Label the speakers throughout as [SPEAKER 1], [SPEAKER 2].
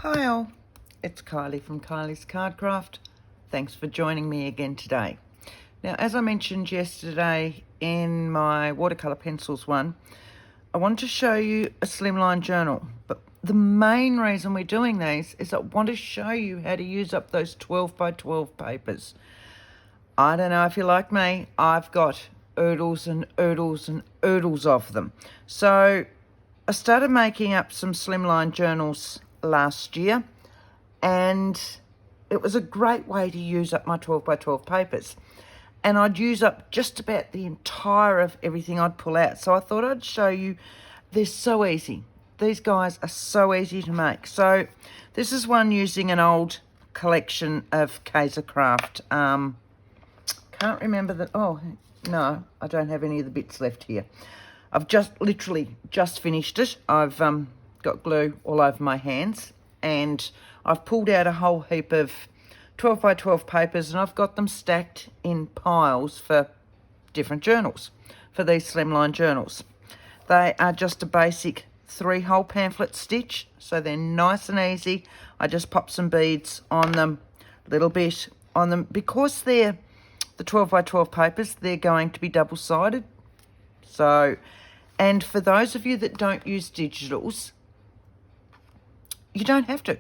[SPEAKER 1] Hi all, it's Kylie from Kylie's Cardcraft. Thanks for joining me again today. Now, as I mentioned yesterday in my watercolour pencils one, I wanted to show you a Slimline journal, but the main reason we're doing these is I want to show you how to use up those 12 by 12 papers. I don't know if you're like me, I've got oodles and oodles and oodles of them. So I started making up some Slimline journals last year, and it was a great way to use up my 12 by 12 papers, and I'd use up just about the entire of everything I'd pull out. So I thought I'd show you. They're so easy. These guys are so easy to make. So this is one using an old collection of Kaisercraft. Can't remember that. Oh no, I don't have any of the bits left here. I've literally just finished it. I've got glue all over my hands, and I've pulled out a whole heap of 12 by 12 papers, and I've got them stacked in piles for different journals, for these Slimline journals. They are just a basic 3-hole pamphlet stitch, so they're nice and easy. I just pop some beads on them, a little bit on them. Because they're the 12 by 12 papers, they're going to be double-sided. So, and for those of you that don't use digitals, you don't have to.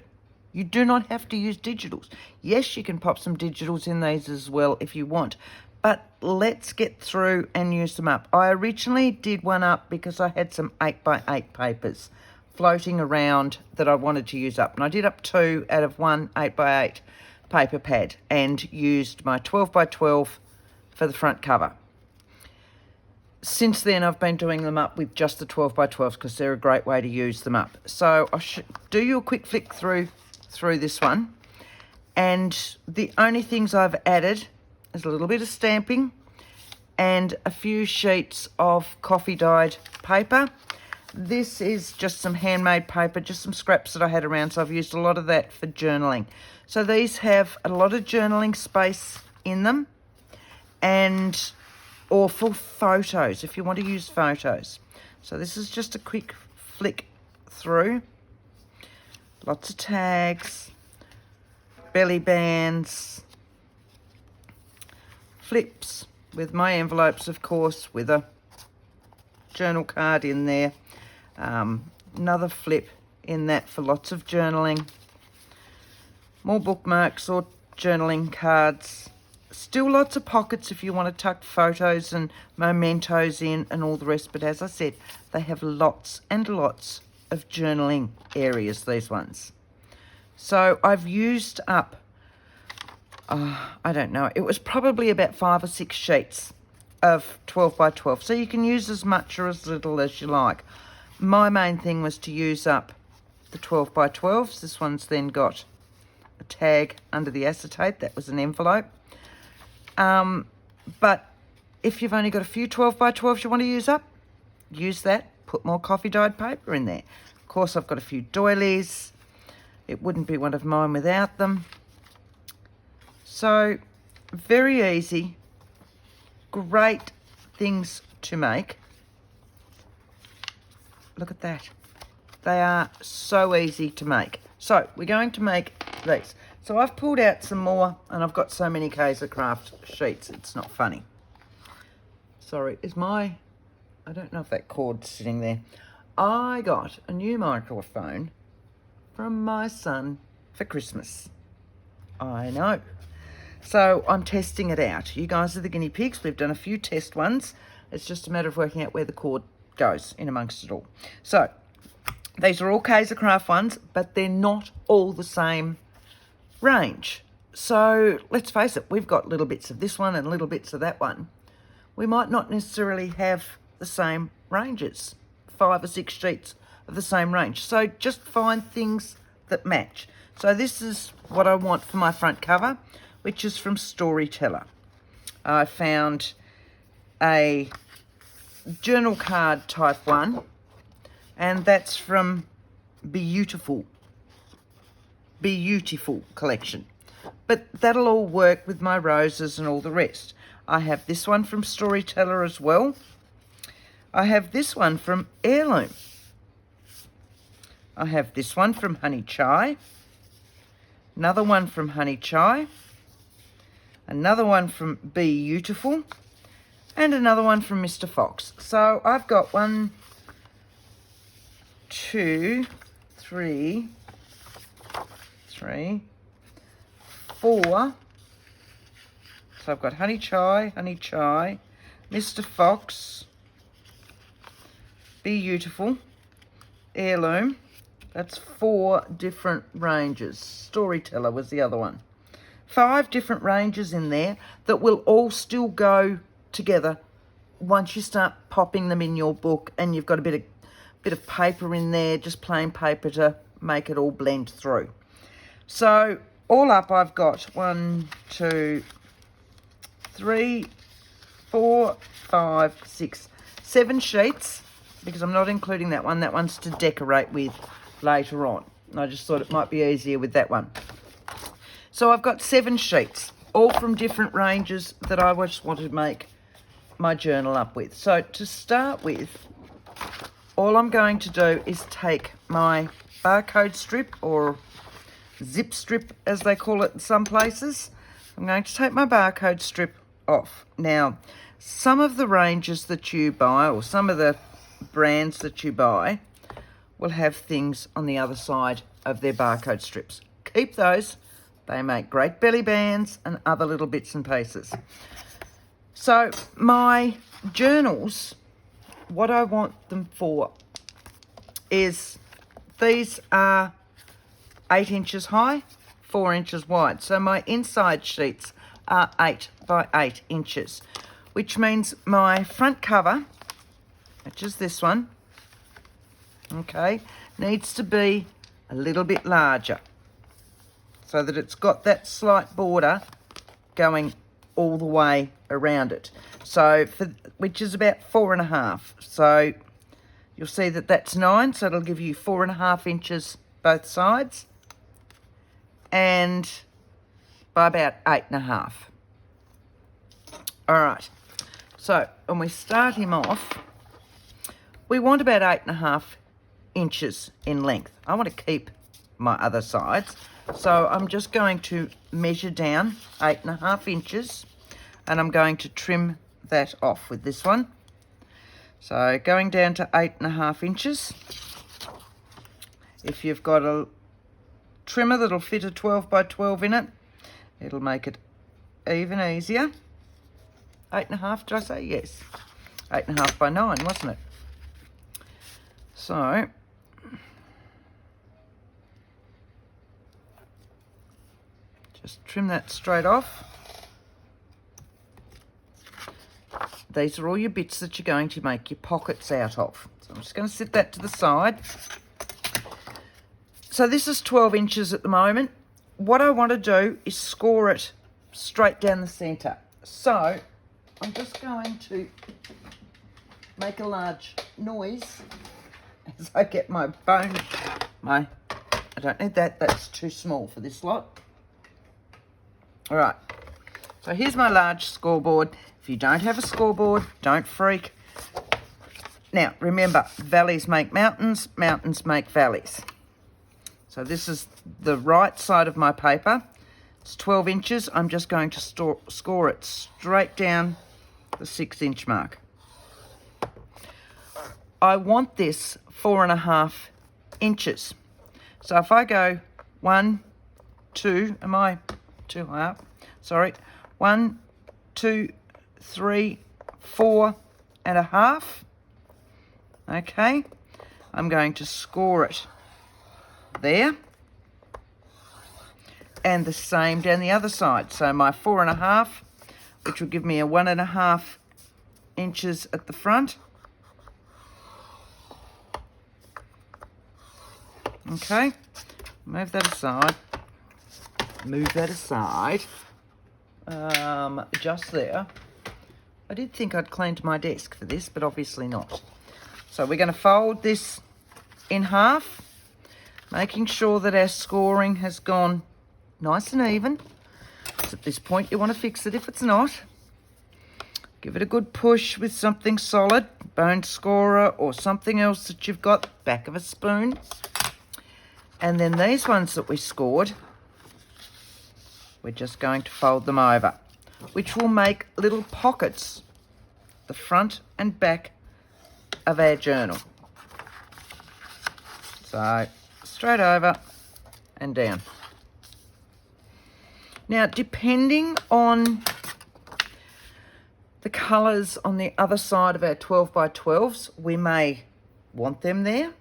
[SPEAKER 1] You do not have to use digitals. Yes, you can pop some digitals in these as well if you want, but let's get through and use them up. I originally did one up because I had some 8 by 8 papers floating around that I wanted to use up, and I did up 2 out of one 8 by 8 paper pad and used my 12 by 12 for the front cover. Since then, I've been doing them up with just the 12 by 12s because they're a great way to use them up. So I should do you a quick flick through this one. And the only things I've added is a little bit of stamping and a few sheets of coffee dyed paper. This is just some handmade paper, just some scraps that I had around, so I've used a lot of that for journaling. So these have a lot of journaling space in them, and or for photos, if you want to use photos. So this is just a quick flick through. Lots of tags, belly bands, flips with my envelopes, of course, with a journal card in there. Another flip in that for lots of journaling. More bookmarks or journaling cards. Still lots of pockets if you want to tuck photos and mementos in and all the rest. But as I said, they have lots and lots of journaling areas, these ones. So I've used up, I don't know, it was probably about 5 or 6 sheets of 12 by 12. So you can use as much or as little as you like. My main thing was to use up the 12 by 12s. This one's then got a tag under the acetate. That was an envelope. But if you've only got a few 12 by 12s you want to use up, use that. Put more coffee dyed paper in there. Of course, I've got a few doilies. It wouldn't be one of mine without them. So, very easy. Great things to make. Look at that. They are so easy to make. So, we're going to make these. So I've pulled out some more, and I've got so many Kaisercraft sheets, it's not funny. Sorry, I don't know if that cord's sitting there. I got a new microphone from my son for Christmas. I know. So I'm testing it out. You guys are the guinea pigs. We've done a few test ones. It's just a matter of working out where the cord goes in amongst it all. So these are all Kaisercraft ones, but they're not all the same range. So let's face it, we've got little bits of this one and little bits of that one. We might not necessarily have the same ranges, 5 or 6 sheets of the same range. So just find things that match. So this is what I want for my front cover, which is from Storyteller. I found a journal card type one, and that's from Beautiful collection. But that'll all work with my roses and all the rest. I have this one from Storyteller as well. I have this one from Heirloom. I have this one from Honey Chai, another one from Honey Chai, another one from Beautiful, and another one from Mr. Fox. So I've got 1, 2, 3, 4. So I've got Honey Chai, Mr. Fox, Beautiful, Heirloom. That's 4 different ranges. Storyteller was the other one. 5 different ranges in there that will all still go together once you start popping them in your book, and you've got a bit of paper in there, just plain paper to make it all blend through. So all up I've got 1, 2, 3, 4, 5, 6, 7 sheets, because I'm not including that one. That one's to decorate with later on. I just thought it might be easier with that one. So I've got 7 sheets, all from different ranges that I just want to make my journal up with. So to start with, all I'm going to do is take my barcode strip, or zip strip as they call it in some places. I'm going to take my barcode strip off. Now, some of the ranges that you buy, or some of the brands that you buy, will have things on the other side of their barcode strips. Keep those. They make great belly bands and other little bits and pieces. So my journals, what I want them for is, these are 8 inches high, 4 inches wide. So my inside sheets are 8 by 8 inches, which means my front cover, which is this one, okay, needs to be a little bit larger so that it's got that slight border going all the way around it. So which is about 4.5. So you'll see that that's 9, so it'll give you 4.5 inches both sides, and by about 8.5. All right, so when we start him off, we want about 8.5 inches in length. I want to keep my other sides, so I'm just going to measure down 8.5 inches, and I'm going to trim that off with this one. So going down to 8.5 inches. If you've got a trimmer that'll fit a 12 by 12 in it, it'll make it even easier. 8.5, did I say? Yes. 8.5 by 9, wasn't it? So just trim that straight off. These are all your bits that you're going to make your pockets out of. So I'm just going to set that to the side. So this is 12 inches at the moment. What I want to do is score it straight down the centre. So I'm just going to make a large noise as I get my bone. I don't need that. That's too small for this lot. All right. So here's my large scoreboard. If you don't have a scoreboard, don't freak. Now, remember, valleys make mountains, mountains make valleys. So this is the right side of my paper. It's 12 inches. I'm just going to score it straight down the 6-inch mark. I want this 4.5 inches. So if I go 1, 2, am I too high up? Sorry. 1, 2, 3, 4.5. Okay. I'm going to score it there. And the same down the other side. So my 4.5, which will give me a 1.5 inches at the front. Okay, move that aside. Move that aside. Just there. I did think I'd cleaned my desk for this, but obviously not. So we're going to fold this in half, making sure that our scoring has gone nice and even. So at this point, you want to fix it if it's not. Give it a good push with something solid, bone scorer or something else that you've got, back of a spoon. And then these ones that we scored, we're just going to fold them over, which will make little pockets, the front and back of our journal. So straight over and down. Now, depending on the colours on the other side of our 12 by 12s, we may want them there,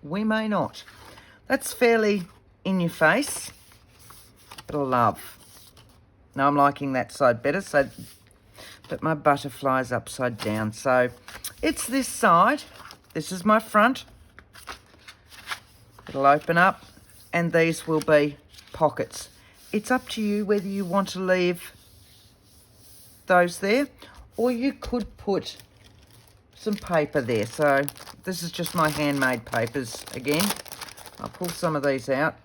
[SPEAKER 1] we may not. That's fairly in your face, but I love. Now I'm liking that side better, so, but my butterfly's upside down. So it's this side. This is my front. It'll open up, and these will be pockets. It's up to you whether you want to leave those there, or you could put some paper there. So this is just my handmade papers again. I'll pull some of these out.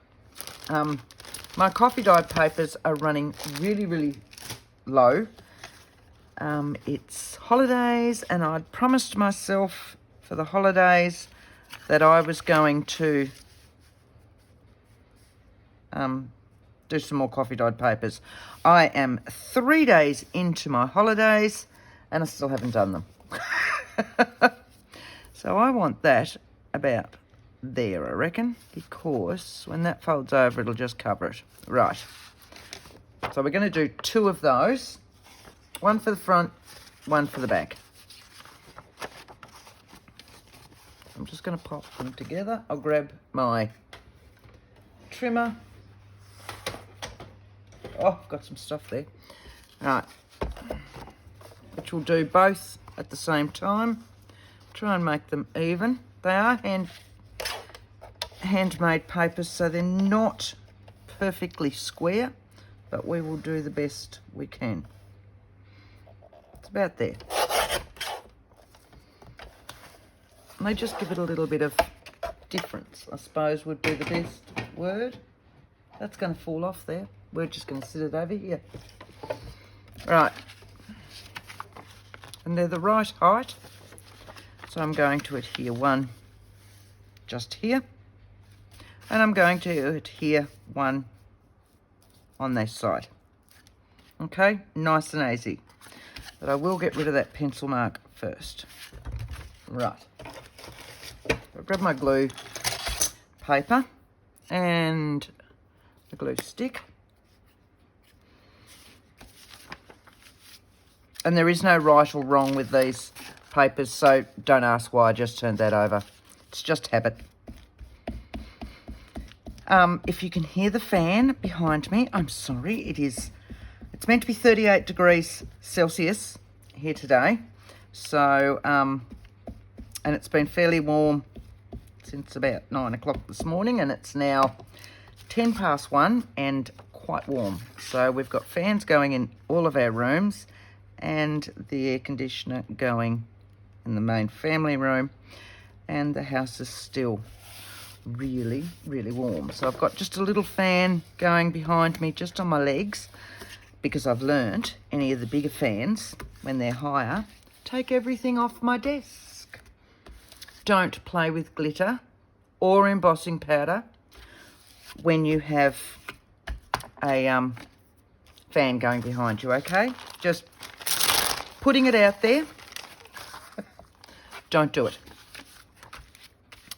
[SPEAKER 1] My coffee dyed papers are running really low. It's holidays, and I'd promised myself for the holidays that I was going to do some more coffee dyed papers. I am 3 days into my holidays and I still haven't done them. So I want that about there, I reckon, because when that folds over, it'll just cover it. Right. So we're going to do 2 of those. One for the front, one for the back. I'm just going to pop them together. I'll grab my trimmer. Oh, I've got some stuff there. Right. Which will do both at the same time. Try and make them even. They are handmade papers, so they're not perfectly square, but we will do the best we can. It's about there. And they just give it a little bit of difference, I suppose, would be the best word. That's going to fall off there. We're just going to sit it over here. Right. And they're the right height. So I'm going to adhere one just here. And I'm going to adhere one on this side. Okay, nice and easy. But I will get rid of that pencil mark first. Right. I'll grab my glue paper and the glue stick. And there is no right or wrong with these papers, so don't ask why I just turned that over. It's just habit. If you can hear the fan behind me, I'm sorry. It's meant to be 38 degrees Celsius here today. So, and it's been fairly warm since about 9 o'clock this morning, and it's now 10 past 1 and quite warm. So we've got fans going in all of our rooms and the air conditioner going in the main family room, and the house is still really warm. So I've got just a little fan going behind me just on my legs, because I've learnt any of the bigger fans, when they're higher, take everything off my desk. Don't play with glitter or embossing powder when you have a fan going behind you, okay? Just putting it out there. Don't do it.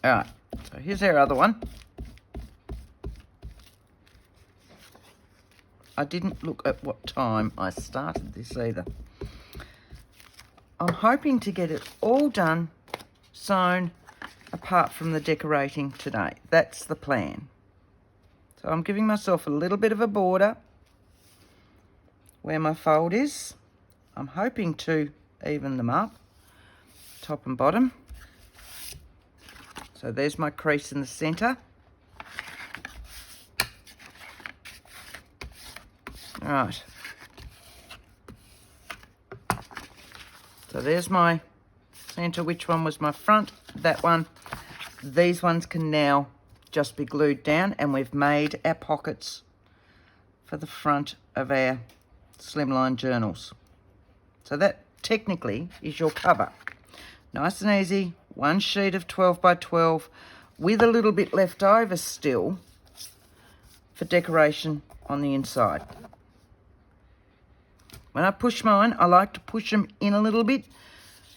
[SPEAKER 1] All right, so here's our other one. I didn't look at what time I started this either. I'm hoping to get it all done, sewn, apart from the decorating today. That's the plan. So I'm giving myself a little bit of a border where my fold is. I'm hoping to even them up, top and bottom. So there's my crease in the centre. All right. So there's my centre. Which one was my front? That one. These ones can now just be glued down, and we've made our pockets for the front of our Slimline journals. So that technically is your cover. Nice and easy. One sheet of 12 by 12 with a little bit left over still for decoration on the inside. When I push mine, I like to push them in a little bit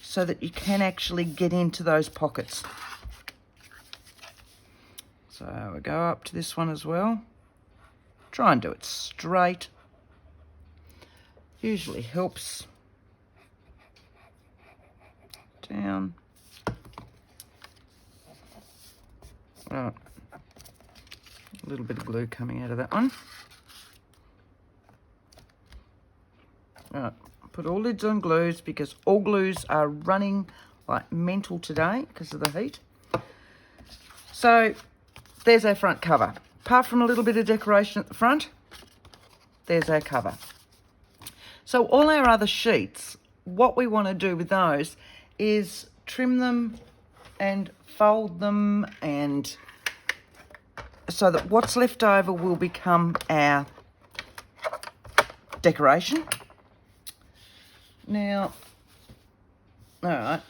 [SPEAKER 1] so that you can actually get into those pockets. So we go up to this one as well. Try and do it straight. Usually helps. Down. Right. A little bit of glue coming out of that one. Right. Put all lids on glues because all glues are running like mental today because of the heat. So there's our front cover. Apart from a little bit of decoration at the front, there's our cover. So all our other sheets, what we want to do with those is trim them and fold them, and so that what's left over will become our decoration. Now, all right,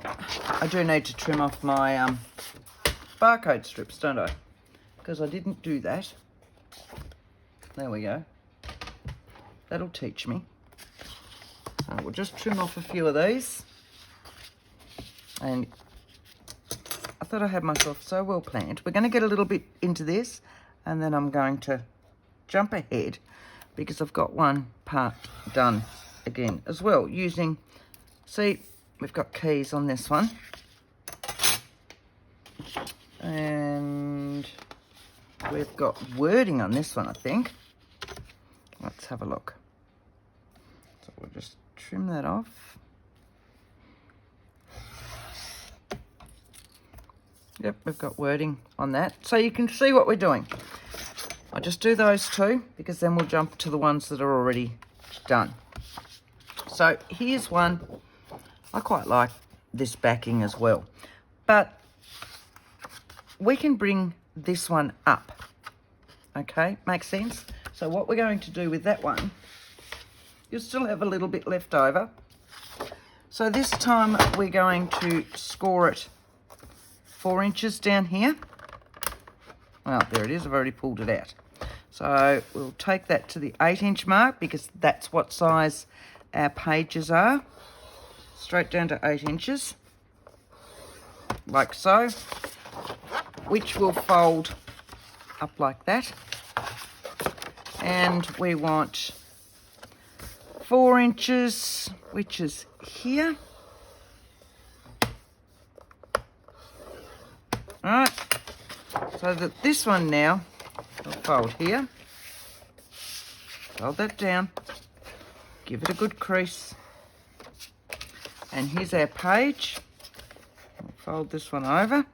[SPEAKER 1] I do need to trim off my barcode strips, don't I? Because I didn't do that. There we go. That'll teach me. So we'll just trim off a few of these. And I thought I had myself so well planned. We're going to get a little bit into this, and then I'm going to jump ahead because I've got one part done again as well using, see, we've got keys on this one. And we've got wording on this one, I think. Let's have a look. So we'll just trim that off. Yep, we've got wording on that. So you can see what we're doing. I'll just do those two because then we'll jump to the ones that are already done. So here's one. I quite like this backing as well. But we can bring this one up. Okay, makes sense? So what we're going to do with that one, you'll still have a little bit left over. So this time we're going to score it 4 inches down here. Well, there it is. I've already pulled it out. So we'll take that to the 8-inch mark because that's what size our pages are. Straight down to 8 inches, like so, which will fold up like that. And we want 4 inches, which is here. All right, so that this one now will fold here. Fold that down, give it a good crease. And here's our page. We'll fold this one over.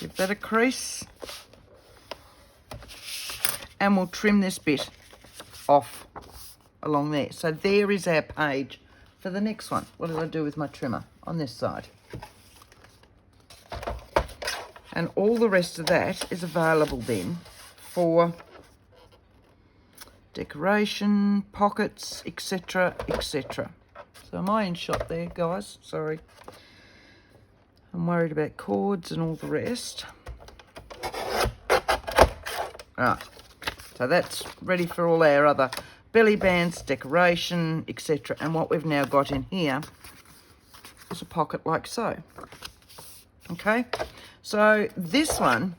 [SPEAKER 1] Give that a crease. And we'll trim this bit off along there. So there is our page for the next one. What did I do with my trimmer on this side? And all the rest of that is available then for decoration, pockets, etc, etc. So am I in shot there, guys? Sorry. I'm worried about cords and all the rest. Right. So that's ready for all our other belly bands, decoration, etc. And what we've now got in here is a pocket like so. Okay. So this one,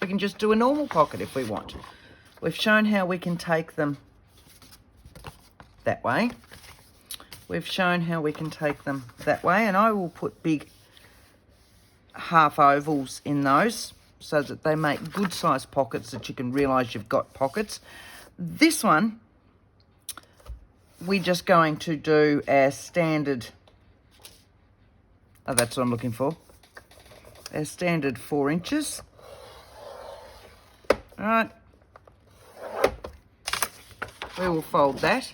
[SPEAKER 1] we can just do a normal pocket if we want. We've shown how we can take them that way. We've shown how we can take them that way, and I will put big half ovals in those so that they make good sized pockets that you can realise you've got pockets. This one, we're just going to do our standard, oh, that's what I'm looking for, our standard 4 inches. All right. We will fold that.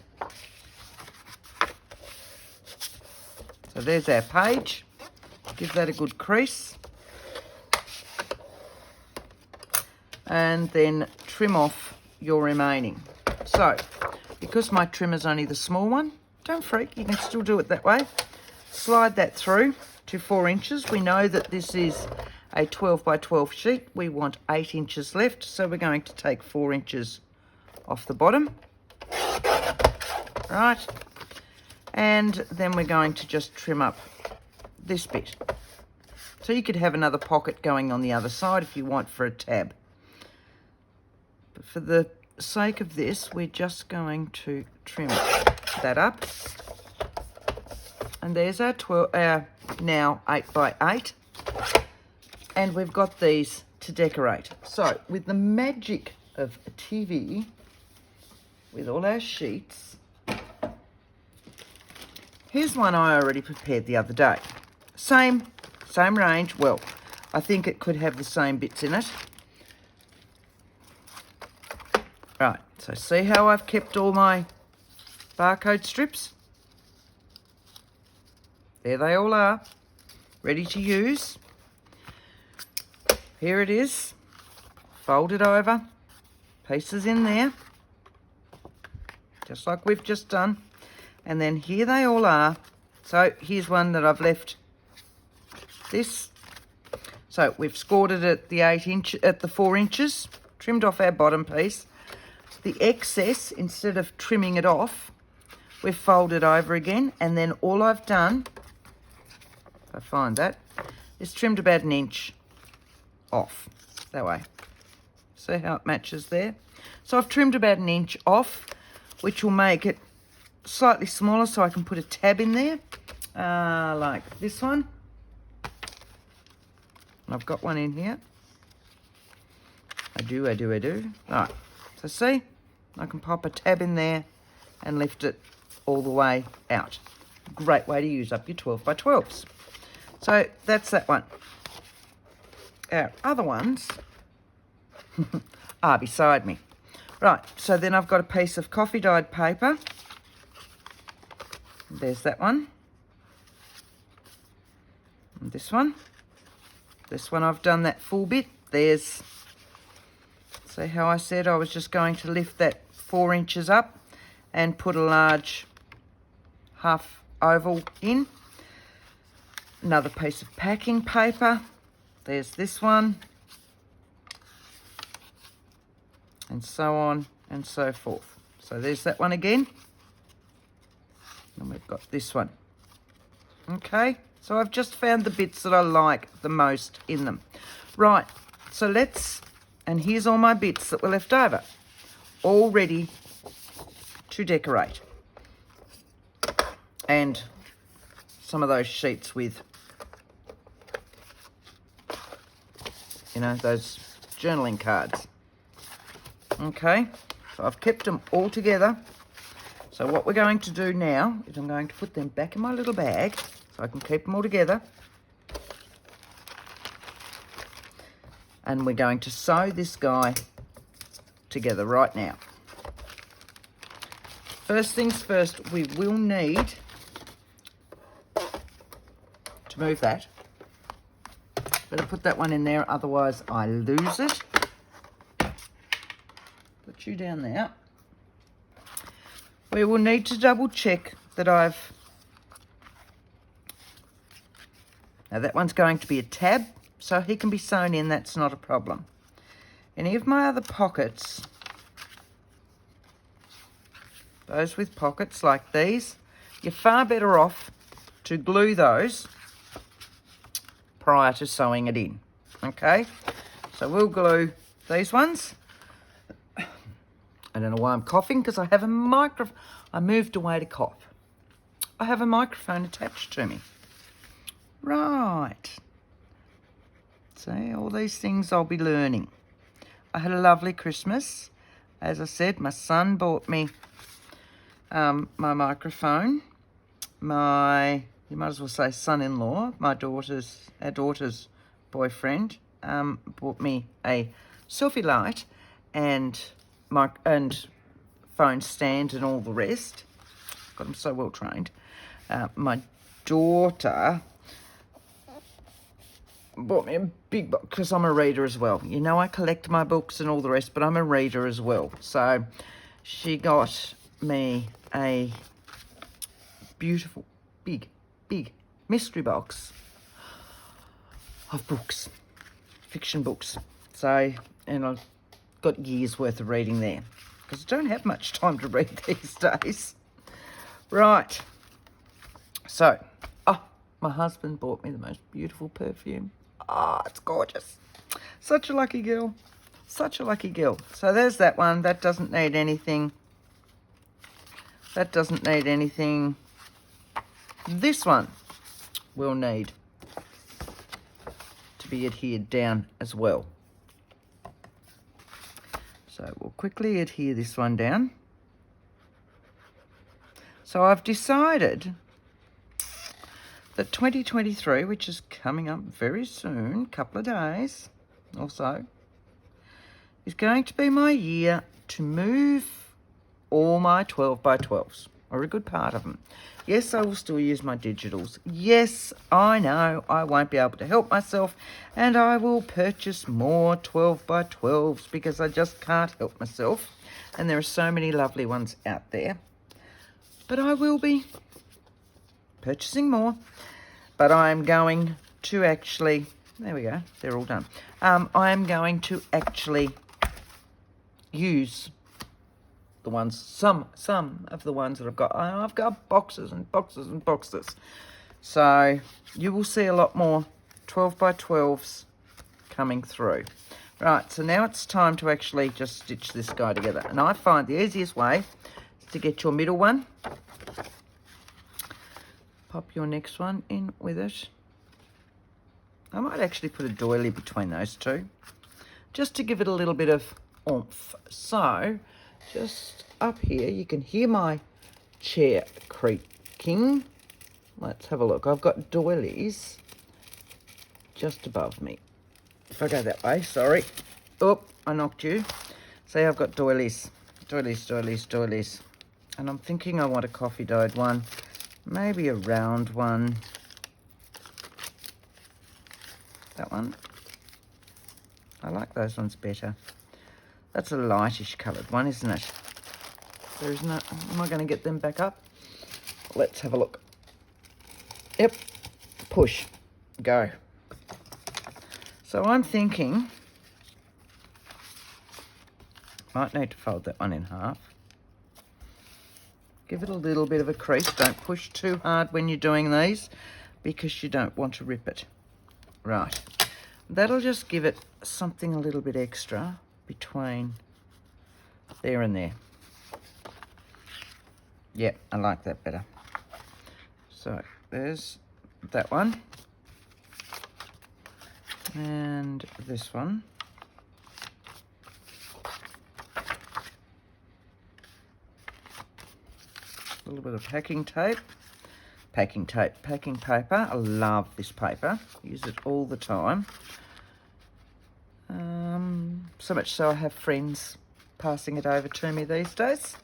[SPEAKER 1] So there's our page. Give that a good crease. And then trim off your remaining. So you've because my trimmer's only the small one, don't freak, you can still do it that way. Slide that through to 4 inches. We know that this is a 12 by 12 sheet. We want 8 inches left, so we're going to take 4 inches off the bottom. Right, and then we're going to just trim up this bit. So you could have another pocket going on the other side if you want for a tab. But for the sake of this, we're just going to trim that up. And there's our now 8 by 8. And we've got these to decorate. So with the magic of a TV, with all our sheets, here's one I already prepared the other day. Same range. Well, I think it could have the same bits in it. Right, so see how I've kept all my barcode strips? There they all are, ready to use. Here it is, fold it over, pieces in there, just like we've just done. And then here they all are. So here's one that I've left this. So we've scored it at the 4 inches, trimmed off our bottom piece. The excess, instead of trimming it off, we've folded over again, and then all I've done, if I find that, is trimmed about 1 inch off, that way. See how it matches there? So I've trimmed about 1 inch off, which will make it slightly smaller so I can put a tab in there, like this one. I've got one in here. I do. All right, so see, I can pop a tab in there and lift it all the way out. Great way to use up your 12 by 12s. So that's that one. Our other ones are beside me. Right, so then I've got a piece of coffee dyed paper. There's that one. And this one. This one I've done that full bit. There's, see how I said I was just going to lift that 4 inches up and put a large half oval in. Another piece of packing paper. There's this one. And so on and so forth. So there's that one again. And we've got this one. Okay, so I've just found the bits that I like the most in them. Right, so and here's all my bits that were left over, all ready to decorate. And some of those sheets with, you know, those journaling cards. Okay, so I've kept them all together. So what we're going to do now is I'm going to put them back in my little bag so I can keep them all together. And we're going to sew this guy together right now. First things first, we will need to move that. Better put that one in there, otherwise I lose it. Put you down there. We will need to double check that now that one's going to be a tab, so he can be sewn in, that's not a problem. Any of my other pockets, those with pockets like these, you're far better off to glue those prior to sewing it in. Okay, so we'll glue these ones. I don't know why I'm coughing, because I have a microphone. I moved away to cough. I have a microphone attached to me. Right. See, all these things I'll be learning. I had a lovely Christmas. As I said, my son bought me my microphone. You might as well say son-in-law, our daughter's boyfriend, bought me a selfie light and phone stand and all the rest. Got them so well trained. My daughter bought me a big book because I'm a reader as well. You know, I collect my books and all the rest, but I'm a reader as well. So she got me a beautiful, big mystery box of books, fiction books. So, and I've got years worth of reading there because I don't have much time to read these days. Right. So, my husband bought me the most beautiful perfume. It's gorgeous. Such a lucky girl. Such a lucky girl. So there's that one. That doesn't need anything. That doesn't need anything. This one will need to be adhered down as well. So we'll quickly adhere this one down. So I've decided that 2023, which is coming up very soon, a couple of days or so, is going to be my year to move all my 12x12s, or a good part of them. Yes, I will still use my digitals. Yes, I know I won't be able to help myself, and I will purchase more 12x12s because I just can't help myself. And there are so many lovely ones out there. But I will be purchasing more. But I'm going to actually, there we go, they're all done. I am going to actually use the ones, some of the ones that I've got. I've got boxes and boxes and boxes. So you will see a lot more 12x12s coming through. Right, so now it's time to actually just stitch this guy together. And I find the easiest way is to get your middle one. Pop your next one in with it. I might actually put a doily between those two, just to give it a little bit of oomph. So, just up here, you can hear my chair creaking. Let's have a look. I've got doilies just above me. If I go that way, sorry. Oh, I knocked you. See, I've got doilies. Doilies. And I'm thinking I want a coffee dyed one. Maybe a round one. That one. I like those ones better. That's a lightish coloured one, isn't it? There's no... Am I going to get them back up? Let's have a look. Yep. Push. Go. So I'm thinking... Might need to fold that one in half. Give it a little bit of a crease. Don't push too hard when you're doing these because you don't want to rip it. Right. That'll just give it something a little bit extra between there and there. Yeah, I like that better. So there's that one. And this one. A little bit of packing tape, packing paper. I love this paper. Use it all the time. So much so I have friends passing it over to me these days.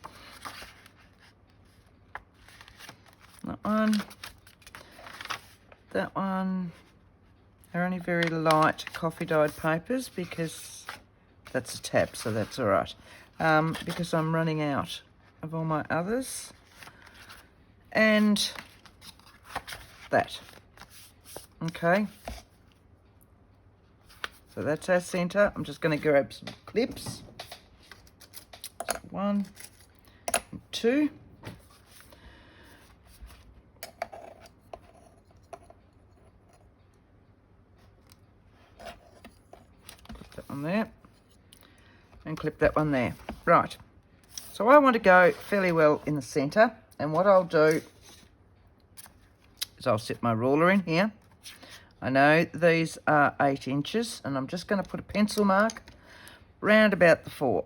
[SPEAKER 1] That one. They're only very light coffee dyed papers because that's a tab, so that's all right. Because I'm running out of all my others. And that. Okay. So that's our centre. I'm just going to grab some clips. 1 and 2. Clip that one there. And clip that one there. Right. So I want to go fairly well in the centre. And what I'll do is I'll set my ruler in here. I know these are 8 inches, and I'm just going to put a pencil mark round about the 4,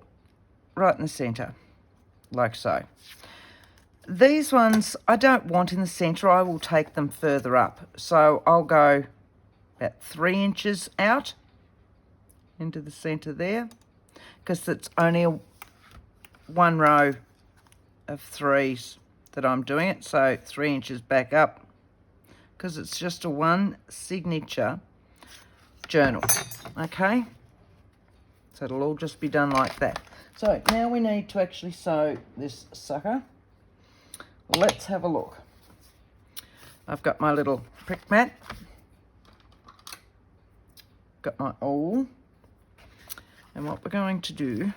[SPEAKER 1] right in the centre, like so. These ones I don't want in the centre. I will take them further up. So I'll go about 3 inches out into the centre there, because it's only one row of 3s that I'm doing it. So 3 inches back up, because it's just a one signature journal. Okay, so it'll all just be done like that. So now we need to actually sew this sucker. Let's have a look. I've got my little prick mat. Got my awl. And what we're going to do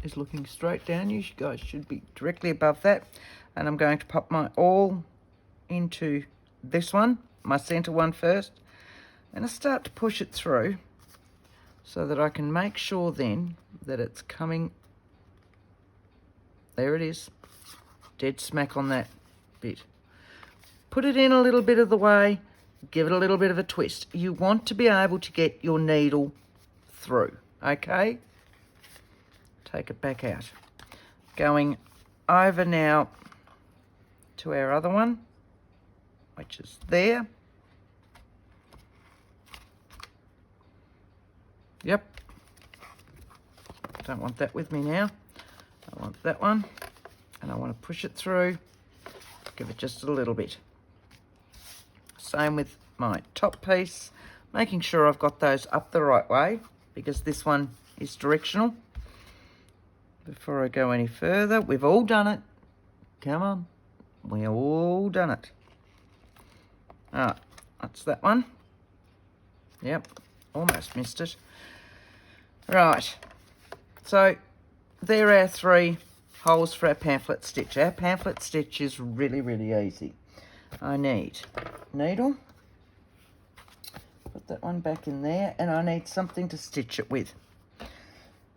[SPEAKER 1] is looking straight down. You guys should be directly above that. And I'm going to pop my awl into this one, my center one first. And I start to push it through so that I can make sure then that it's coming. There it is. Dead smack on that bit. Put it in a little bit of the way. Give it a little bit of a twist. You want to be able to get your needle through, okay? Take it back out. Going over now to our other one, which is there. Yep. Don't want that with me now. I want that one. And I want to push it through. Give it just a little bit. Same with my top piece. Making sure I've got those up the right way, because this one is directional. Before I go any further, we've all done it. Come on. We've all done it. Alright, that's that one. Yep, almost missed it. Right, so there are our 3 holes for our pamphlet stitch. Our pamphlet stitch is really, really easy. I need needle. Put that one back in there, and I need something to stitch it with.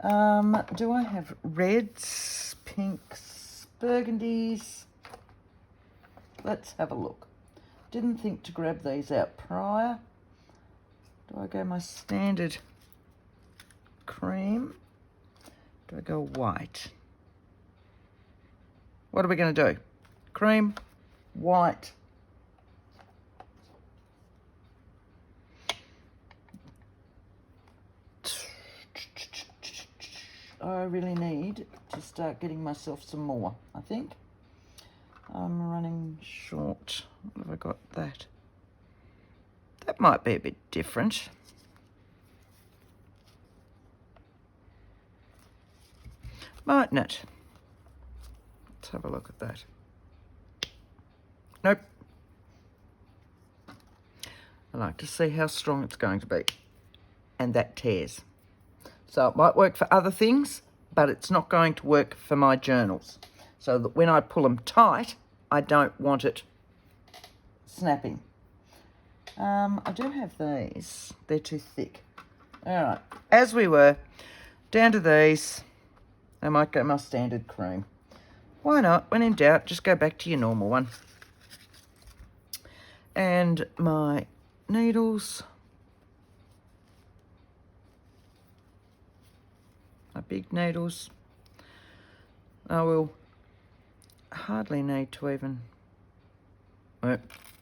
[SPEAKER 1] Do I have reds, pinks, burgundies? Let's have a look. Didn't think to grab these out prior. Do I go my standard cream? Do I go white? What are we going to do? Cream, white. I really need to start getting myself some more, I think. I'm running short. What have I got that? That might be a bit different. Mightn't it? Let's have a look at that. Nope. I like to see how strong it's going to be. And that tears. So it might work for other things, but it's not going to work for my journals. So that when I pull them tight, I don't want it snapping. I do have these. They're too thick. All right. As we were, down to these. I might go my standard cream. Why not? When in doubt, just go back to your normal one. And my needles. My big needles. I will hardly need to even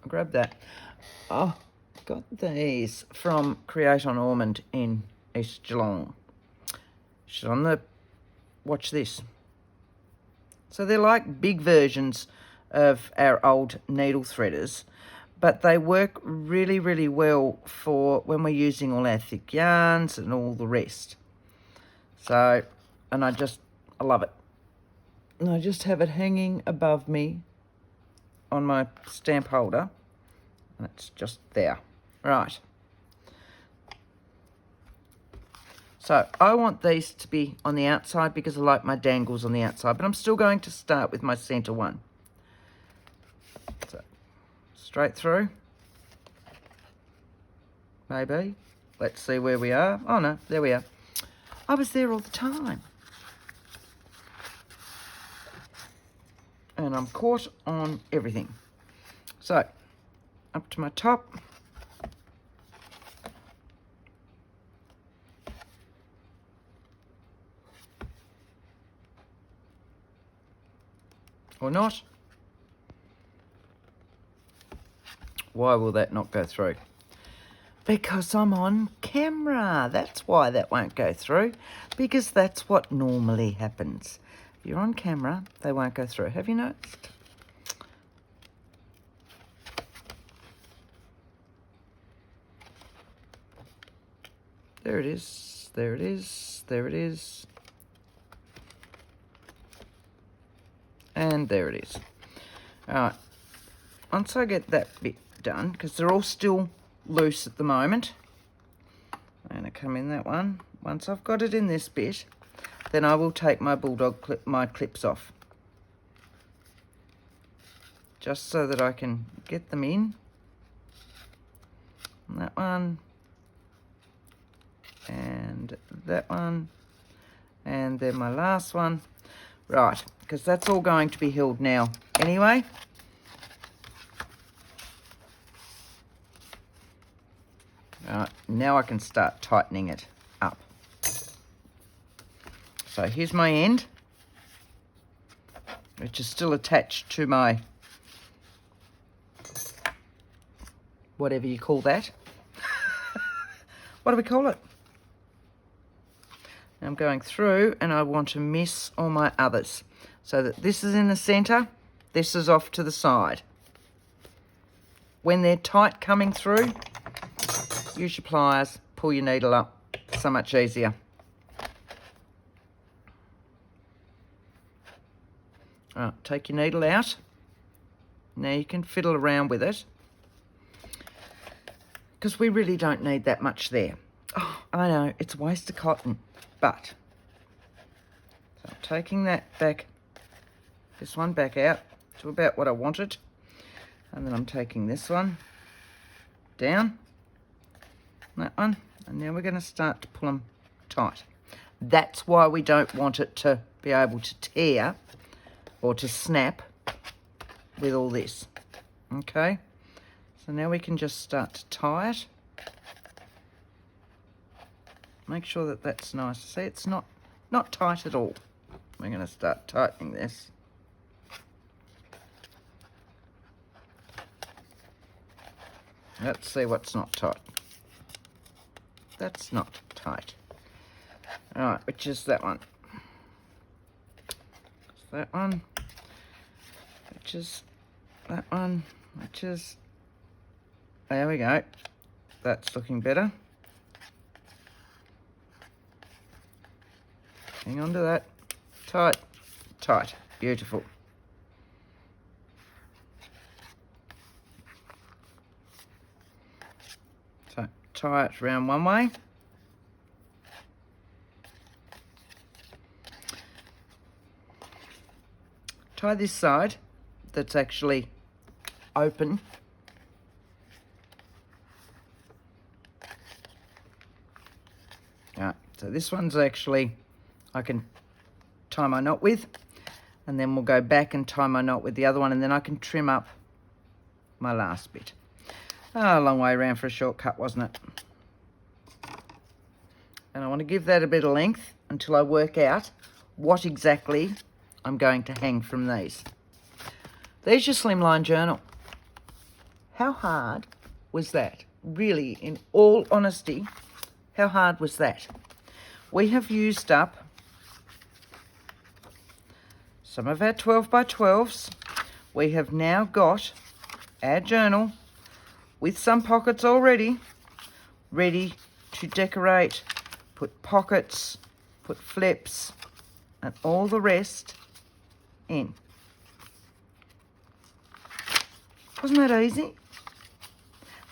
[SPEAKER 1] grab that. Oh, got these from Create on Ormond in East Geelong. She's on the, watch this. So they're like big versions of our old needle threaders, but they work really, really well for when we're using all our thick yarns and all the rest. So, and I love it. And I just have it hanging above me on my stamp holder. And it's just there. Right. So I want these to be on the outside because I like my dangles on the outside. But I'm still going to start with my centre one. So, straight through. Maybe. Let's see where we are. Oh no, there we are. I was there all the time. And I'm caught on everything. So, up to my top. Or not. Why will that not go through? Because I'm on camera. That's why that won't go through. Because that's what normally happens. If you're on camera, they won't go through. Have you noticed? There it is. There it is. There it is. And there it is. All right, once I get that bit done, because they're all still loose at the moment, I'm going to come in that one. Once I've got it in this bit, then I will take my my clips off, just so that I can get them in. And that one, and that one, and then my last one. Right, because that's all going to be held now anyway. Right, now I can start tightening it up. So here's my end, which is still attached to my, whatever you call that. What do we call it? I'm going through, and I want to miss all my others, so that this is in the center, this is off to the side. When they're tight coming through, use your pliers, pull your needle up, so much easier. All right, take your needle out. Now you can fiddle around with it, because we really don't need that much there. Oh, I know, it's a waste of cotton, but so I'm taking that back, this one back out to about what I wanted, and then I'm taking this one down, that one, and now we're going to start to pull them tight. That's why we don't want it to be able to tear or to snap with all this. Okay, so now we can just start to tie it. Make sure that that's nice. See, it's not tight at all. We're going to start tightening this. Let's see what's not tight. That's not tight. All right, which is that one? It's that one. Which is that one? Which is... There we go. That's looking better. Hang on to that. Tight, tight, beautiful. So tie it round one way. Tie this side that's actually open. Right, so this one's actually, I can tie my knot with, and then we'll go back and tie my knot with the other one, and then I can trim up my last bit. Oh, a long way around for a shortcut, wasn't it? And I want to give that a bit of length until I work out what exactly I'm going to hang from these. There's your Slimline journal. How hard was that? Really, in all honesty, how hard was that? We have used up some of our 12 by 12s. We have now got our journal with some pockets already, ready to decorate, put pockets, put flips, and all the rest in. Wasn't that easy?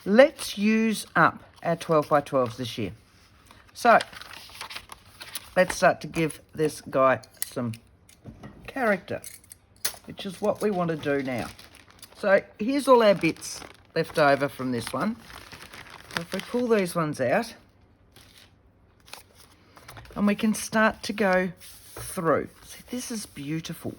[SPEAKER 1] Let's use up our 12 by 12s this year. So, let's start to give this guy some character, which is what we want to do now. So here's all our bits left over from this one. So if we pull these ones out, and we can start to go through. See, this is beautiful.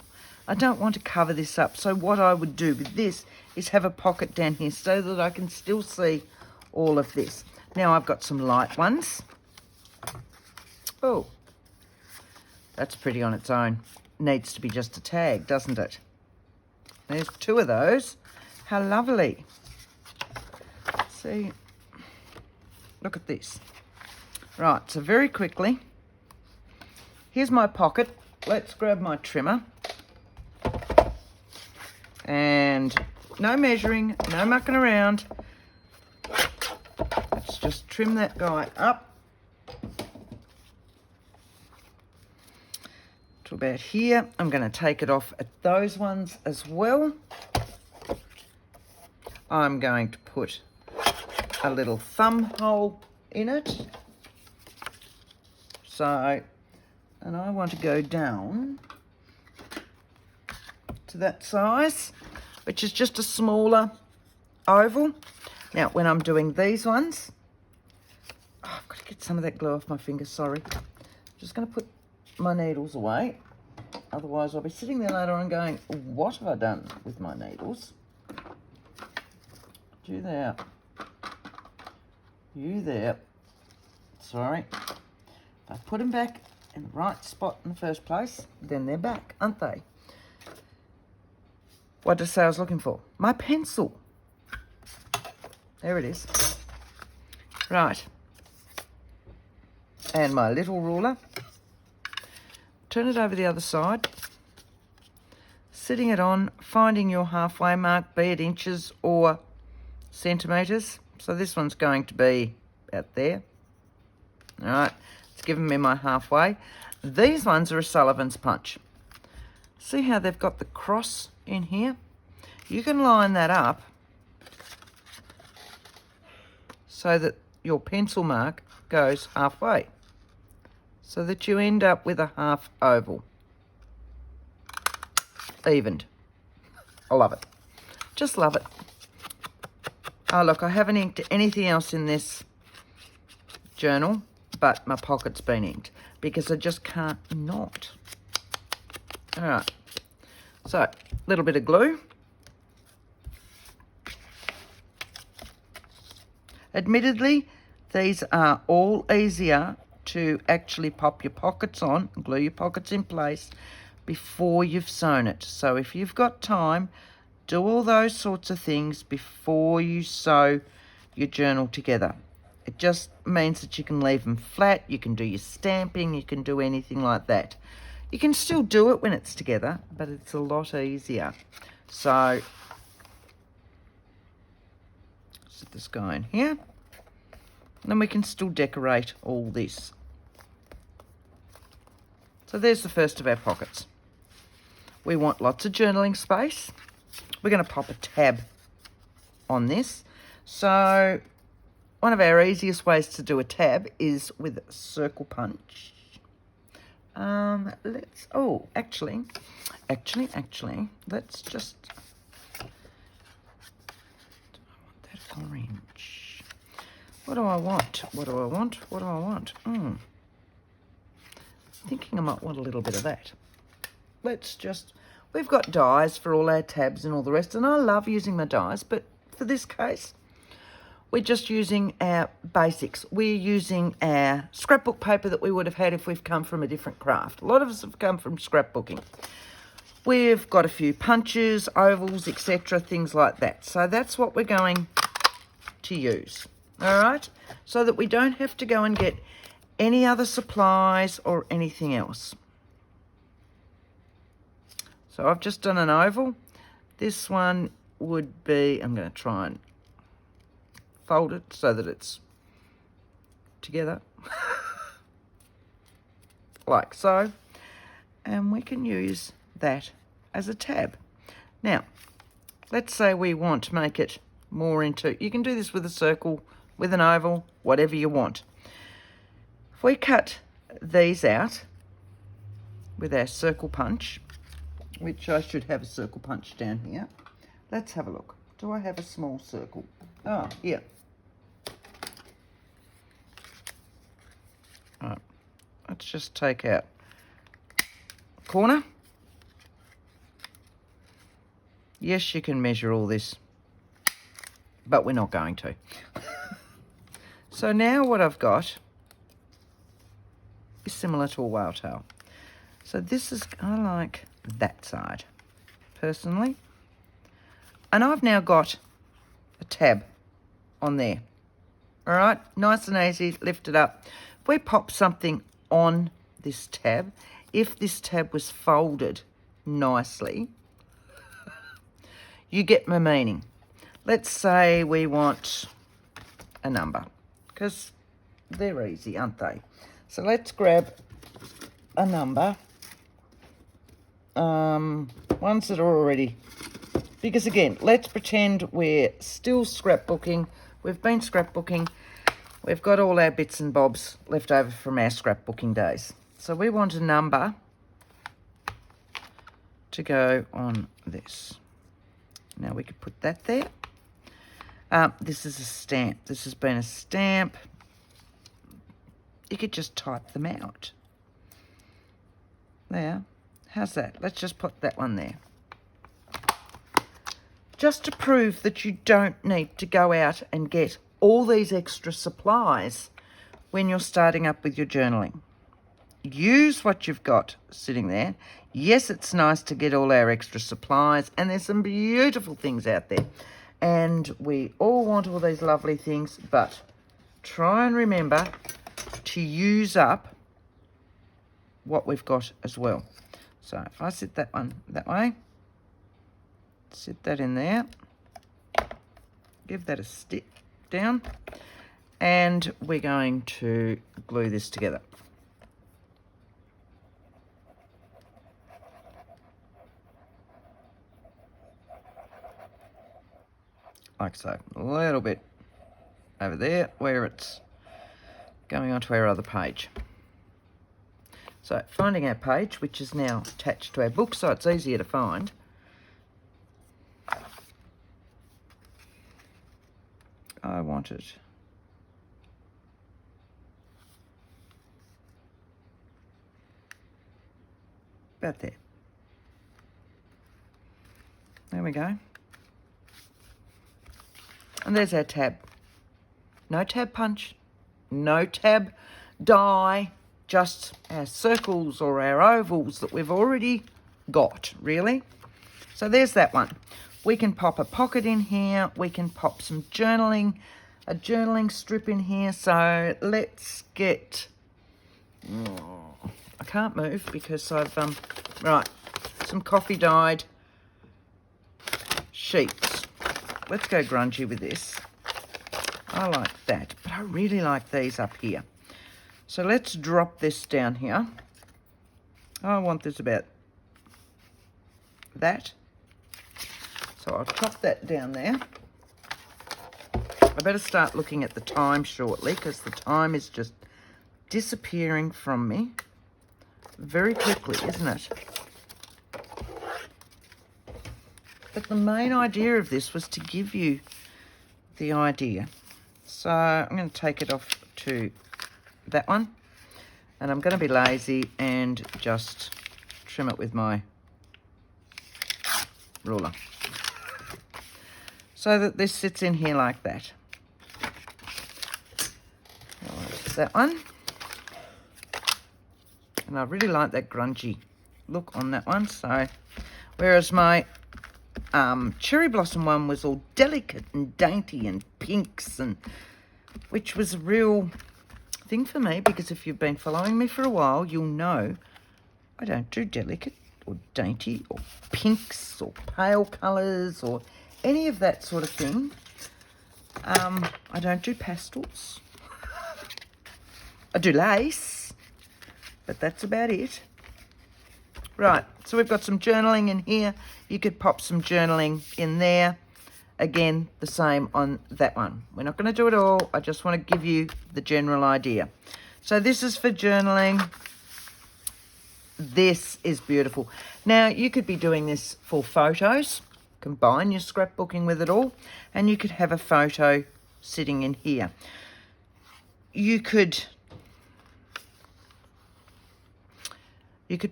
[SPEAKER 1] I don't want to cover this up, so what I would do with this is have a pocket down here so that I can still see all of this. Now I've got some light ones. Oh, that's pretty on its own. Needs to be just a tag, doesn't it? There's two of those. How lovely. See, look at this. Right, so very quickly, here's my pocket. Let's grab my trimmer. And no measuring, no mucking around. Let's just trim that guy up to about here. I'm going to take it off at those ones as well. I'm going to put a little thumb hole in it. So, and I want to go down to that size, which is just a smaller oval. Now, when I'm doing these ones, I've got to get some of that glue off my fingers, sorry. I'm just going to put my needles away. Otherwise, I'll be sitting there later on going, what have I done with my needles? You there. You there. Sorry. If I put them back in the right spot in the first place, then they're back, aren't they? What did I say I was looking for? My pencil. There it is. Right. And my little ruler. Turn it over the other side. Sitting it on, finding your halfway mark, be it inches or centimetres. So this one's going to be about there. All right, it's given me my halfway. These ones are a Sullivan's punch. See how they've got the cross in here? You can line that up so that your pencil mark goes halfway, so that you end up with a half oval. Evened. I love it. Just love it. Oh, look, I haven't inked anything else in this journal, but my pocket's been inked because I just can't not. All right. So, a little bit of glue. Admittedly, these are all easier to actually pop your pockets on, glue your pockets in place before you've sewn it. So if you've got time, do all those sorts of things before you sew your journal together. It just means that you can leave them flat, you can do your stamping, you can do anything like that. You can still do it when it's together, but it's a lot easier. So, set this guy in here. And then we can still decorate all this. So there's the first of our pockets. We want lots of journaling space. We're going to pop a tab on this. So one of our easiest ways to do a tab is with a circle punch. Actually, let's just, do I want that orange? What do I want? Thinking I might want a little bit of that. We've got dies for all our tabs and all the rest, and I love using my dies, but for this case, we're just using our basics. We're using our scrapbook paper that we would have had if we've come from a different craft. A lot of us have come from scrapbooking. We've got a few punches, ovals, etc., things like that. So that's what we're going to use, all right? So that we don't have to go and get any other supplies or anything else. So I've just done an oval. This one would be, I'm going to try and fold it so that it's together, like so. And we can use that as a tab. Now, let's say we want to make it more into, you can do this with a circle, with an oval, whatever you want. If we cut these out with our circle punch, which I should have a circle punch down here. Let's have a look. Do I have a small circle? Oh, here. All right. Let's just take out corner. Yes, you can measure all this, but we're not going to. So now what I've got is similar to a whale tail. So this is, I like that side, personally. And I've now got a tab on there. All right, nice and easy, lift it up. If we pop something on this tab, if this tab was folded nicely, you get my meaning. Let's say we want a number, because they're easy, aren't they? So let's grab a number. ones that are already, because again, let's pretend we're still scrapbooking. We've been scrapbooking. We've got all our bits and bobs left over from our scrapbooking days. So we want a number to go on this. Now we could put that there. This is a stamp. This has been a stamp. You could just type them out. There. How's that? Let's just put that one there. Just to prove that you don't need to go out and get all these extra supplies when you're starting up with your journaling. Use what you've got sitting there. Yes, it's nice to get all our extra supplies, and there's some beautiful things out there. And we all want all these lovely things, but try and remember to use up what we've got as well. So if I sit that one that way, sit that in there, give that a stick down, and we're going to glue this together. Like so, a little bit over there where it's going onto our other page. So finding our page, which is now attached to our book, so it's easier to find. I want it about there. There we go. And there's our tab. No tab punch, no tab die, just our circles or our ovals that we've already got, really. So there's that one. We can pop a pocket in here. We can pop some journaling, a journaling strip in here. So let's get, I can't move because I've, right, some coffee dyed sheets. Let's go grungy with this. I like that, but I really like these up here. So let's drop this down here. I want this about that. So I'll chop that down there. I better start looking at the time shortly because the time is just disappearing from me very quickly, isn't it? But the main idea of this was to give you the idea. So I'm going to take it off to that one. And I'm going to be lazy and just trim it with my ruler. So that this sits in here like that. That one. And I really like that grungy look on that one. So, whereas my cherry blossom one was all delicate and dainty and pinks, and which was a real thing for me, because if you've been following me for a while, you'll know I don't do delicate or dainty or pinks or pale colours or any of that sort of thing. I don't do pastels. I do lace, but that's about it. Right, so we've got some journaling in here. You could pop some journaling in there. Again, the same on that one. We're not going to do it all. I just want to give you the general idea. So this is for journaling. This is beautiful. Now, you could be doing this for photos. Combine your scrapbooking with it all. And you could have a photo sitting in here. You could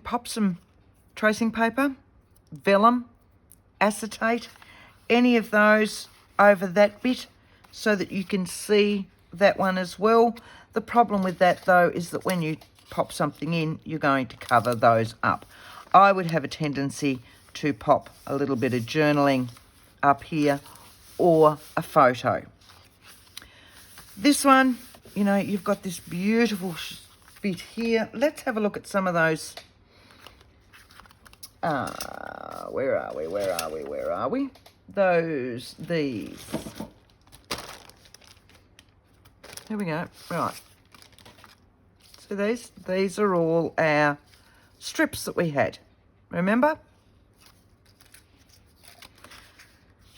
[SPEAKER 1] pop some tracing paper, vellum, acetate, any of those over that bit so that you can see that one as well. The problem with that, though, is that when you pop something in, you're going to cover those up. I would have a tendency to pop a little bit of journaling up here or a photo. This one, you know, you've got this beautiful bit here. Let's have a look at some of those. Where are we? These. Here we go. Right. So these are all our strips that we had. remember?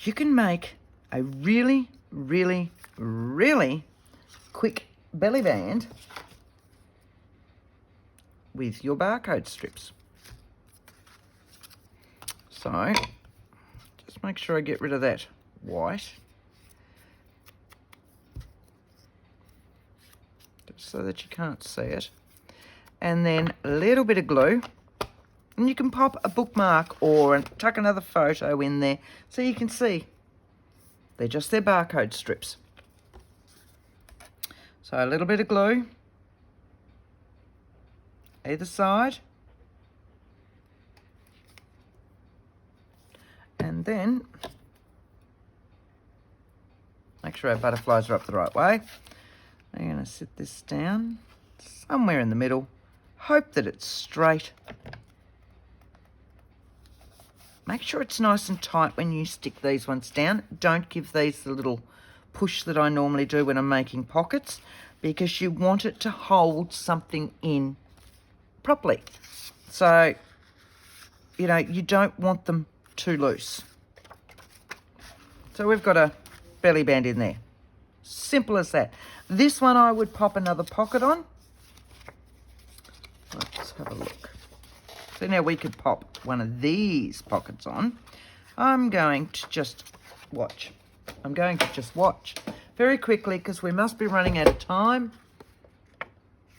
[SPEAKER 1] You can make a really, really, really quick belly band with your barcode strips. So, just make sure I get rid of that white, just so that you can't see it. And then a little bit of glue. And you can pop a bookmark or tuck another photo in there so you can see. They're just their barcode strips. So a little bit of glue either side. And then make sure our butterflies are up the right way. I'm going to sit this down somewhere in the middle. Hope that it's straight. Make sure it's nice and tight when you stick these ones down. Don't give these the little push that I normally do when I'm making pockets, because you want it to hold something in properly. So, you know, you don't want them too loose. So we've got a belly band in there. Simple as that. This one I would pop another pocket on. Let's have a look. So now we could pop one of these pockets on. I'm going to just watch. I'm going to just watch very quickly because we must be running out of time.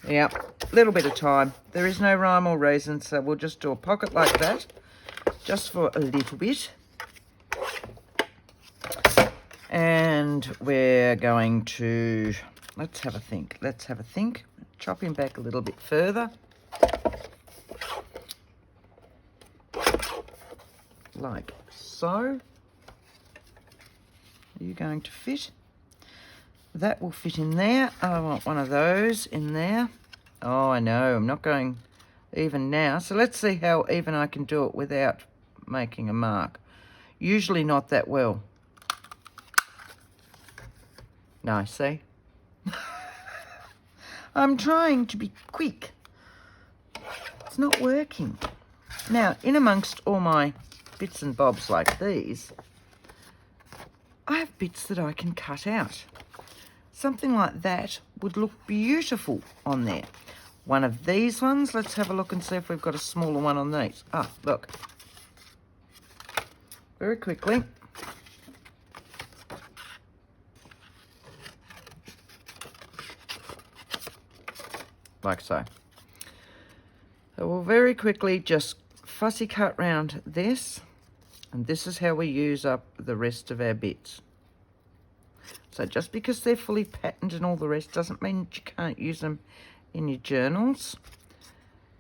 [SPEAKER 1] Yep, a little bit of time. There is no rhyme or reason, so we'll just do a pocket like that, just for a little bit. And we're going to, let's have a think. Let's have a think. Chop him back a little bit further. Like so. Are you going to fit? That will fit in there. I want one of those in there. Oh, I know, I'm not going even now. So let's see how even I can do it without making a mark. Usually not that well. No, see? I'm trying to be quick. It's not working. Now, in amongst all my bits and bobs like these, I have bits that I can cut out. Something like that would look beautiful on there. One of these ones, let's have a look and see if we've got a smaller one on these. Ah, look. Very quickly. Like so. So we'll very quickly just fussy cut round this, and this is how we use up the rest of our bits. So just because they're fully patterned and all the rest doesn't mean that you can't use them in your journals.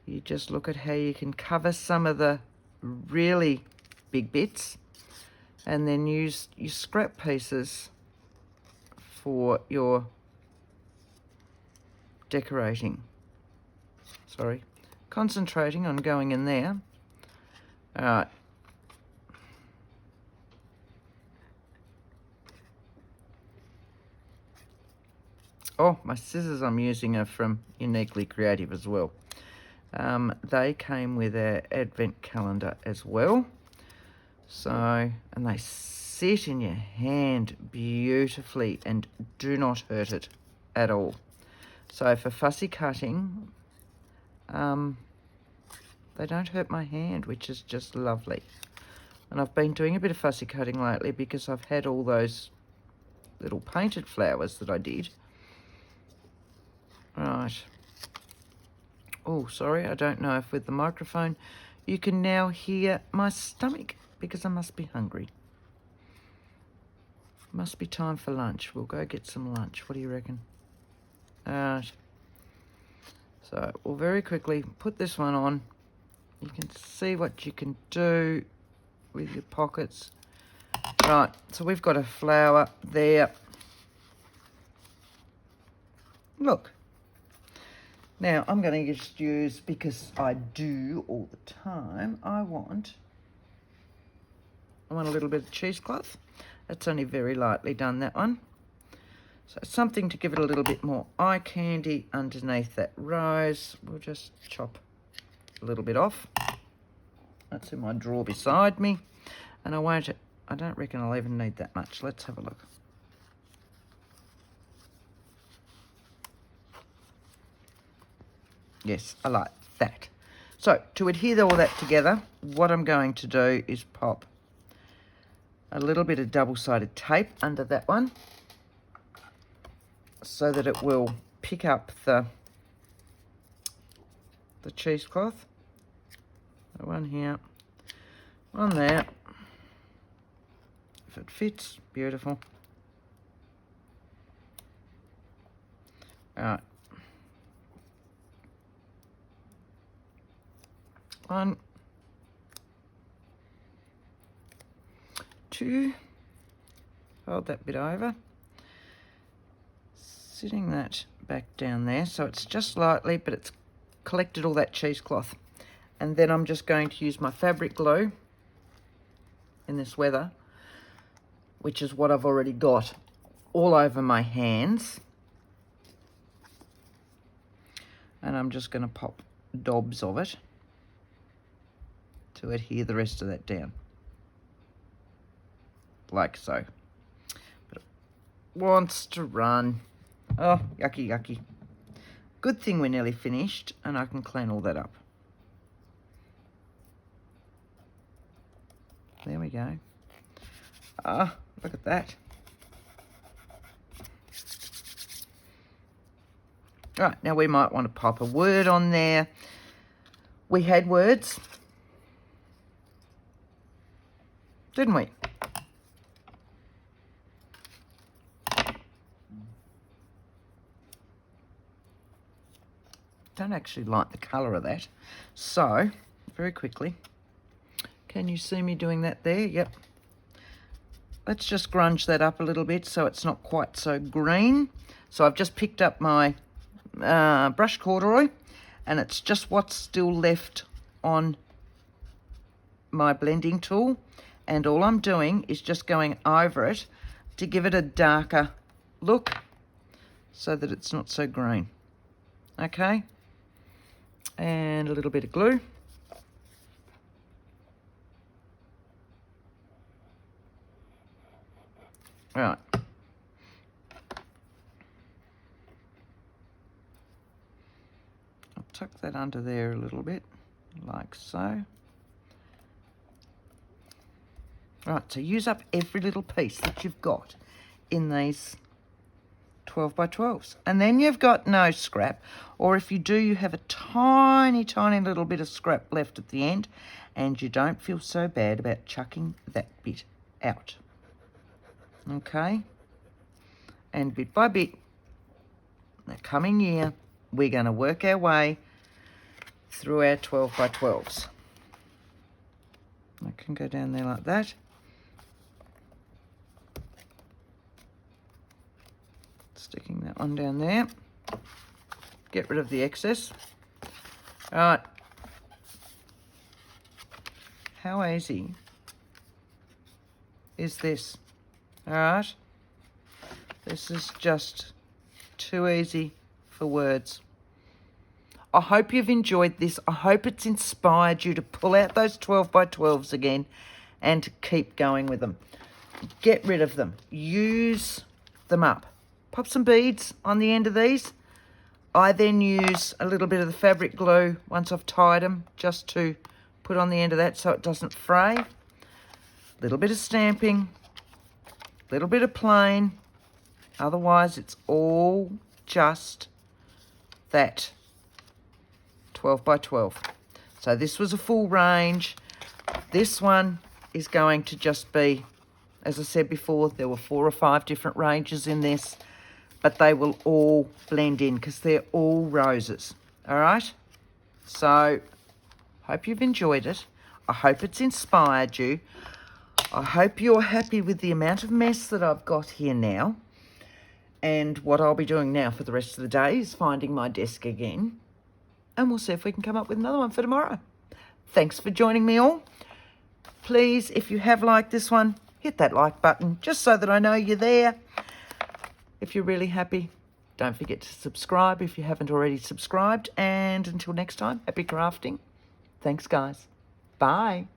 [SPEAKER 1] You just look at how you can cover some of the really big bits and then use your scrap pieces for your decorating. Sorry, concentrating on going in there. All right. Oh, my scissors I'm using are from Uniquely Creative as well. They came with our advent calendar as well. So, and they sit in your hand beautifully and do not hurt it at all. So for fussy cutting, they don't hurt my hand, which is just lovely. And I've been doing a bit of fussy cutting lately because I've had all those little painted flowers that I did. Right. Oh, sorry, I don't know if with the microphone you can now hear my stomach because I must be hungry. Must be time for lunch. We'll go get some lunch. What do you reckon? Alright. So we'll very quickly put this one on. You can see what you can do with your pockets. Right, so we've got a flower there. Look. Now I'm going to just use, because I do all the time, I want a little bit of cheesecloth. That's only very lightly done, that one. So something to give it a little bit more eye candy underneath that rose. We'll just chop a little bit off. That's in my drawer beside me. And I don't reckon I'll even need that much. Let's have a look. Yes, I like that. So, to adhere all that together, what I'm going to do is pop a little bit of double-sided tape under that one so that it will pick up the cheesecloth. One here, one there. If it fits, beautiful. All right. 1, 2, fold that bit over, sitting that back down there so it's just lightly, but it's collected all that cheesecloth. And then I'm just going to use my fabric glue in this weather, which is what I've already got all over my hands. And I'm just going to pop dobs of it to adhere the rest of that down. Like so. But it wants to run. Oh, yucky, yucky. Good thing we're nearly finished and I can clean all that up. There we go. Ah, look at that. Right, now we might want to pop a word on there. We had words, didn't we? Don't actually like the colour of that. So, very quickly, can you see me doing that there? Yep. Let's just grunge that up a little bit so it's not quite so green. So I've just picked up my brush corduroy and it's just what's still left on my blending tool. And all I'm doing is just going over it to give it a darker look so that it's not so green. Okay. And a little bit of glue. Right. I'll tuck that under there a little bit, like so. Right, so use up every little piece that you've got in these 12 by 12s. And then you've got no scrap, or if you do, you have a tiny, tiny little bit of scrap left at the end, and you don't feel so bad about chucking that bit out. Okay? And bit by bit, the coming year, we're going to work our way through our 12 by 12s. I can go down there like that. Sticking that one down there. Get rid of the excess. All right. How easy is this? All right. This is just too easy for words. I hope you've enjoyed this. I hope it's inspired you to pull out those 12 by 12s again and to keep going with them. Get rid of them. Use them up. Pop some beads on the end of these. I then use a little bit of the fabric glue once I've tied them just to put on the end of that so it doesn't fray. A little bit of stamping. A little bit of plain. Otherwise, it's all just that 12 by 12. So this was a full range. This one is going to just be, as I said before, there were 4 or 5 different ranges in this, but they will all blend in because they're all roses. All right? So, hope you've enjoyed it. I hope it's inspired you. I hope you're happy with the amount of mess that I've got here now. And what I'll be doing now for the rest of the day is finding my desk again. And we'll see if we can come up with another one for tomorrow. Thanks for joining me all. Please, if you have liked this one, hit that like button just so that I know you're there. If you're really happy, don't forget to subscribe if you haven't already subscribed. And until next time, happy crafting. Thanks, guys. Bye.